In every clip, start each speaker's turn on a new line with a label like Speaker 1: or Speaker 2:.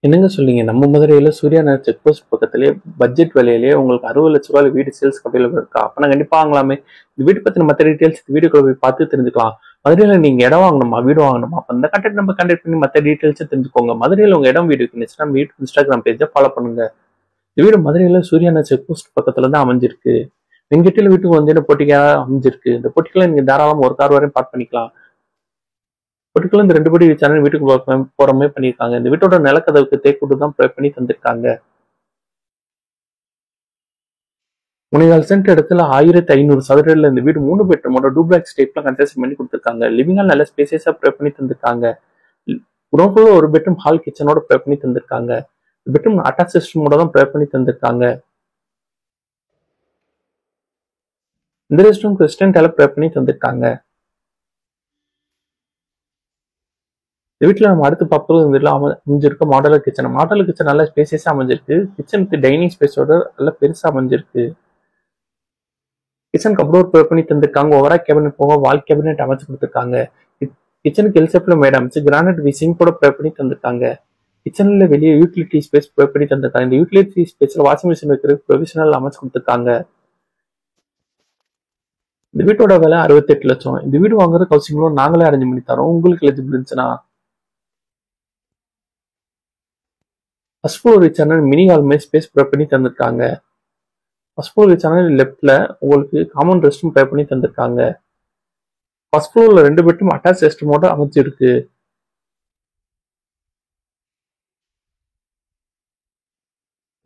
Speaker 1: என்னங்க சொல்றீங்க? நம்ம மதுரையில சூர்யா நகர் செக் போஸ்ட் பக்கத்திலேயே பட்ஜெட் விலையிலேயே உங்களுக்கு ரூ. 60,00,000 வீடு சேல்ஸ்க்கு அவைலபிள் இருக்கா? அப்ப கண்டிப்பா வாங்கலாமே! இந்த வீடு பத்தின மத்த டீட்டெயில்ஸ் வீடியோக்குள்ள போய் பார்த்து தெரிஞ்சுக்கலாம். மதுரையில நீங்க இடம் வாங்கணுமா? வீடு வாங்கணுமா? அப்ப இந்த கான்டாக்ட் நம்பர் கான்டாக்ட் பண்ணி மத்த டீட்டெயில்ஸ தெரிஞ்சுக்கோங்க. மதுரையில உங்க இடம் வீடு இருந்துச்சுன்னா நம்ம யூடியூப், இன்ஸ்டாகிராம் பேஜ ஃபாலோ பண்ணுங்க. இந்த வீடு மதுரையில சூர்யா நகர் செக் போஸ்ட் பக்கத்துல தான் அமைஞ்சிருக்கு. வெங்கட்டில வீட்டுக்கு வந்து போட்டிக்கா அமைஞ்சிருக்கு. இந்த போட்டிக்குள்ள நீங்க தாராளமா ஒரு கார் வரையும் பார்க் பண்ணிக்கலாம். வீட்டுக்குள்ள இந்த 2 படி சேனல் வீட்டுக்கு போற மாதிரி பண்ணியிருக்காங்க. இந்த வீட்டோட நிலக்கதவுக்கு தேக்கு தான் ப்ரொவைட் பண்ணி தந்திருக்காங்க. 3.4 சென்ட் இடத்துல 1500 சதுரடில இந்த வீடு 3 பெட்ரூமோட டூப்ளெக்ஸ் டைப்ல கன்ஸ்ட்ரக்ஷன் பண்ணி கொடுத்துருக்காங்க. லிவிங் ஹால் நல்ல ஸ்பேசியஸா ப்ரொவைட் பண்ணி தந்திருக்காங்க. குடோன்குள்ள ஒரு பெட்ரூம் ஹால் கிச்சனோட ப்ரொவைட் பண்ணி தந்திருக்காங்க. பெட்ரூம் அட்டாச் சிஸ்டமோட தான் ப்ரொவைட் பண்ணி தந்திருக்காங்க. இந்த ரெஸ்ட் ரூம் வெஸ்டர்ன் டைல ப்ரொவைட் பண்ணி தந்திருக்காங்க. இந்த வீட்டுல நம்ம அடுத்து பார்ப்பது இந்த வீட்டுல அமைஞ்சிருக்க மாடலர் கிச்சன். மாடலர் கிச்சன் நல்ல ஸ்பேசியஸா அமைஞ்சிருக்கு. கிச்சன் வித் டைனிங் ஸ்பேஸோட நல்ல பெருசா அமைஞ்சிருக்கு. கிச்சன் கப்டோர் ப்ரொவைட் பண்ணி தந்திருக்காங்க. ஓவரா கேபினெட் போக வால் கேபினெட் அமைச்சு கொடுத்துருக்காங்க. கிச்சனுக்கு எல்செப்ல மேட் அமைச்சு கிரானைட் விசிங் கூட ப்ரொவைட் பண்ணி தந்திருக்காங்க. கிச்சன்ல வெளியே யூட்டிலிட்டி ஸ்பேஸ் ப்ரொவைட் பண்ணி தந்திருக்காங்க. இந்த யூட்டிலிட்டி ஸ்பேஸ்ல வாஷிங் மிஷின் வைக்கிறதுக்கு ப்ரொவிஷனல் அமைச்சு கொடுத்துருக்காங்க. இந்த வீட்டோட விலை 68 லட்சம். இந்த வீடு வாங்குறது ஹவுசிங் லோன் நாங்களே அரேஞ்ச் பண்ணி தரோம். உங்களுக்கு எலிஜிபிள் இருந்துச்சுன்னா first floor channel mini hall மாதிரி ஸ்பேஸ் ப்ரொவைட் பண்ணி தந்திருக்காங்க. ஃபர்ஸ்ட் ஃப்ளோர் சேனல் லெஃப்ட்ல உங்களுக்கு காமன் ரெஸ்ட் ரூம் ப்ரொவைட் பண்ணி தந்திருக்காங்க. ஃபர்ஸ்ட் ஃப்ளோர்ல 2 பெட்ரூம் அட்டாச் ரெஸ்ட் ரூமோட அமைச்சிருக்கு.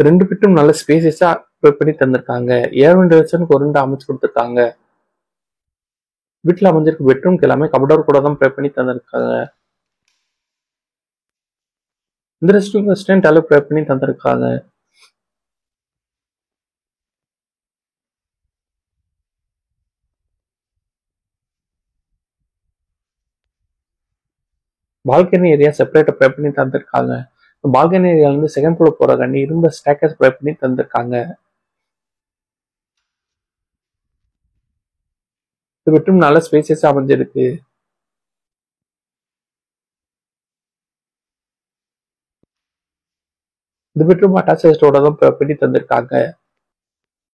Speaker 1: 2 பெட்ரூம் நல்ல ஸ்பேசியஸா ப்ரொவைட் பண்ணி தந்திருக்காங்க. ஏர் வென்டிலேஷனுக்கு ஒரு 2 அமைச்சு கொடுத்துருக்காங்க. வீட்டுல அமைஞ்சிருக்க பெட்ரூம்க்கு எல்லாமே கபடோர் கூட தான் ப்ரொவைட் பண்ணி தந்திருக்காங்க. இந்த ரெஸ்ட் ரூம் வெஸ்டர்ன் டைல ப்ரொவைட் பண்ணி தந்திருக்காங்க. பால்கனி ஏரியா செப்பரேட்டா ப்ரொவைட் பண்ணி தந்திருக்காங்க. பால்கனி ஏரியால இருந்து செகண்ட் ஃப்ளோர் போற கண்டி இரும்பு ஸ்டேக்கர்ஸ் ப்ரொவைட் பண்ணி தந்திருக்காங்க. இந்த பெட்ரூம் நல்ல ஸ்பேசியஸா அமைஞ்சிருக்கு. இந்த பெட்ரூம் அட்டாச் ரெஸ்டோட தான் ப்ரொவைட் பண்ணி தந்திருக்காங்க.